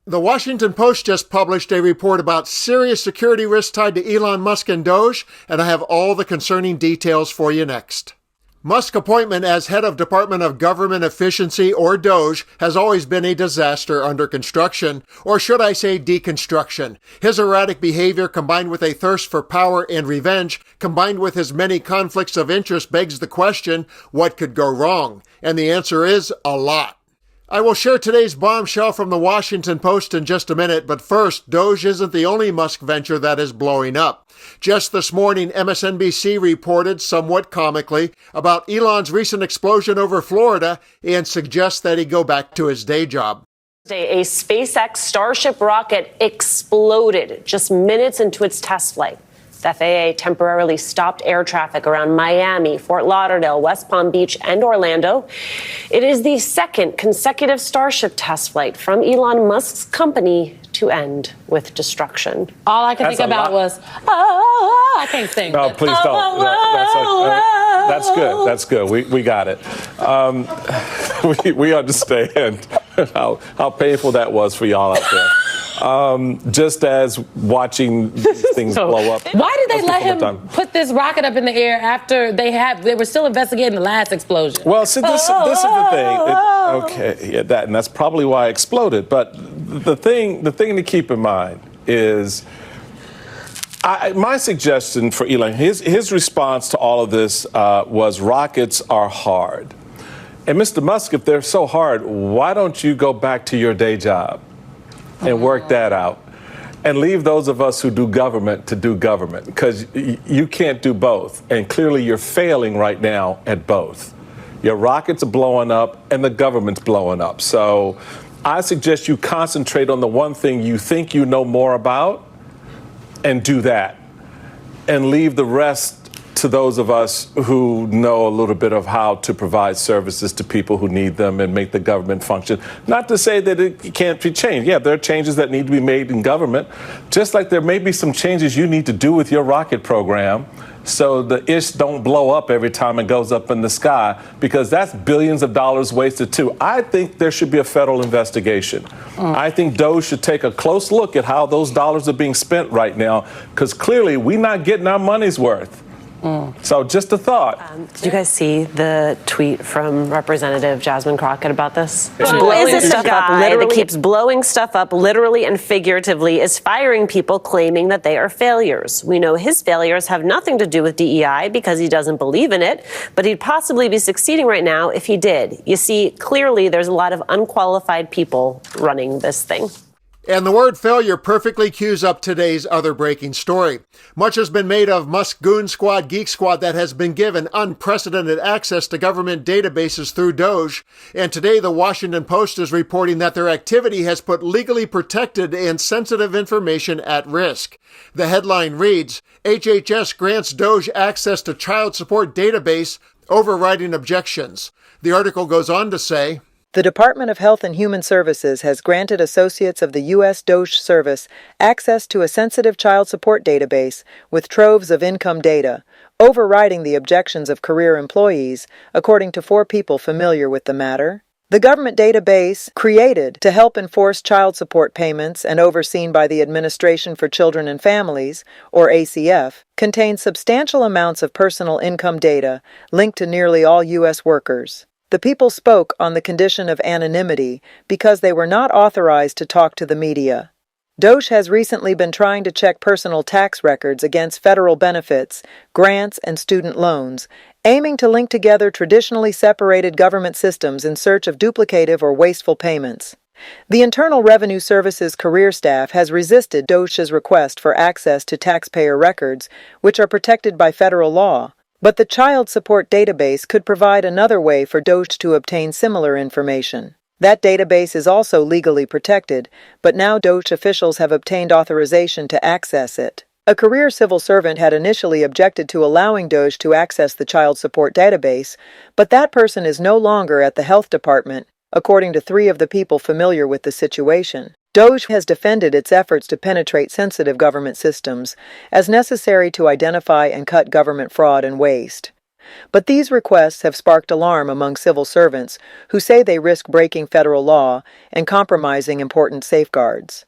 The Washington Post just published a report about serious security risks tied to Elon Musk and Doge, and I have all the concerning details for you next. Musk's appointment as head of Department of Government Efficiency, or Doge, has always been a disaster under construction, or should I say deconstruction. His erratic behavior combined with a thirst for power and revenge, combined with his many conflicts of interest, begs the question, what could go wrong? And the answer is a lot. I will share today's bombshell from the Washington Post in just a minute, but first, Doge isn't the only Musk venture that is blowing up. Just this morning, MSNBC reported, somewhat comically, about Elon's recent explosion over Florida and suggests that he go back to his day job. A SpaceX Starship rocket exploded just minutes into its test flight. The FAA temporarily stopped air traffic around Miami, Fort Lauderdale, West Palm Beach, and Orlando. It is the second consecutive Starship test flight from Elon Musk's company to end with destruction. All I could think about was, I can't sing. No, please don't. That's good. That's good. We got it. We understand how painful that was for y'all out there. Just as watching these things blow up. Why did they let him put this rocket up in the air after they were still investigating the last explosion? Well, see, this is the thing. And that's probably why it exploded. But the thing to keep in mind is, my suggestion for Elon, his response to all of this was rockets are hard. And Mr. Musk, if they're so hard, why don't you go back to your day job and work that out and leave those of us who do government to do government, because you can't do both. And clearly you're failing right now at both. Your rockets are blowing up and the government's blowing up. So I suggest you concentrate on the one thing you think you know more about and do that, and leave the rest to those of us who know a little bit of how to provide services to people who need them and make the government function. Not to say that it can't be changed. Yeah, there are changes that need to be made in government, just like there may be some changes you need to do with your rocket program so the ish don't blow up every time it goes up in the sky, because that's billions of dollars wasted too. I think there should be a federal investigation. I think Doge should take a close look at how those dollars are being spent right now, because clearly we're not getting our money's worth. So just a thought. Did you guys see the tweet from Representative Jasmine Crockett about this? Is this a guy that keeps blowing stuff up literally and figuratively, is firing people claiming that they are failures? We know his failures have nothing to do with DEI because he doesn't believe in it, but he'd possibly be succeeding right now if he did. You see, clearly there's a lot of unqualified people running this thing. And the word failure perfectly cues up today's other breaking story. Much has been made of Musk Goon Squad, Geek Squad that has been given unprecedented access to government databases through Doge. And today the Washington Post is reporting that their activity has put legally protected and sensitive information at risk. The headline reads, HHS grants Doge access to child support database, overriding objections. The article goes on to say, the Department of Health and Human Services has granted associates of the U.S. Doge service access to a sensitive child support database with troves of income data, overriding the objections of career employees, according to 4 people familiar with the matter. The government database, created to help enforce child support payments and overseen by the Administration for Children and Families, or ACF, contains substantial amounts of personal income data linked to nearly all U.S. workers. The people spoke on the condition of anonymity because they were not authorized to talk to the media. Doge has recently been trying to check personal tax records against federal benefits, grants, and student loans, aiming to link together traditionally separated government systems in search of duplicative or wasteful payments. The Internal Revenue Service's career staff has resisted Doge's request for access to taxpayer records, which are protected by federal law. But the child support database could provide another way for Doge to obtain similar information. That database is also legally protected, but now Doge officials have obtained authorization to access it. A career civil servant had initially objected to allowing Doge to access the child support database, but that person is no longer at the health department, according to 3 of the people familiar with the situation. Doge has defended its efforts to penetrate sensitive government systems as necessary to identify and cut government fraud and waste. But these requests have sparked alarm among civil servants who say they risk breaking federal law and compromising important safeguards.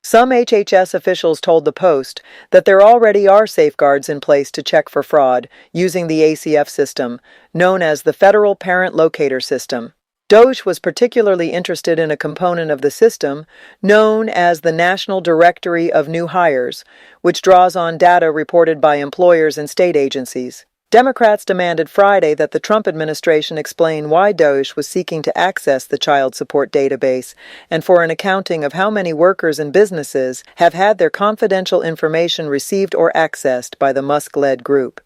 Some HHS officials told the Post that there already are safeguards in place to check for fraud using the ACF system, known as the Federal Parent Locator System. Doge was particularly interested in a component of the system known as the National Directory of New Hires, which draws on data reported by employers and state agencies. Democrats demanded Friday that the Trump administration explain why Doge was seeking to access the child support database and for an accounting of how many workers and businesses have had their confidential information received or accessed by the Musk-led group.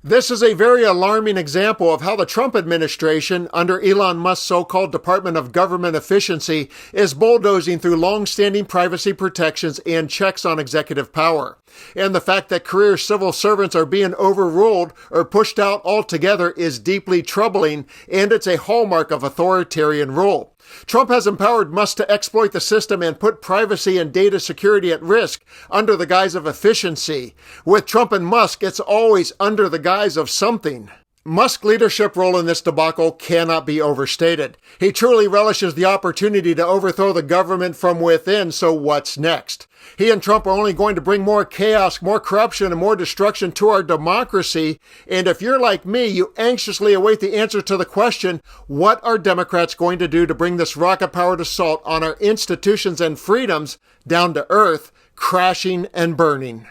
This is a very alarming example of how the Trump administration, under Elon Musk's so-called Department of Government Efficiency, is bulldozing through long-standing privacy protections and checks on executive power. And the fact that career civil servants are being overruled or pushed out altogether is deeply troubling, and it's a hallmark of authoritarian rule. Trump has empowered Musk to exploit the system and put privacy and data security at risk under the guise of efficiency. With Trump and Musk, it's always under the guise of something. Musk's leadership role in this debacle cannot be overstated. He truly relishes the opportunity to overthrow the government from within, so what's next? He and Trump are only going to bring more chaos, more corruption, and more destruction to our democracy. And if you're like me, you anxiously await the answer to the question, what are Democrats going to do to bring this rocket-powered assault on our institutions and freedoms down to earth, crashing and burning?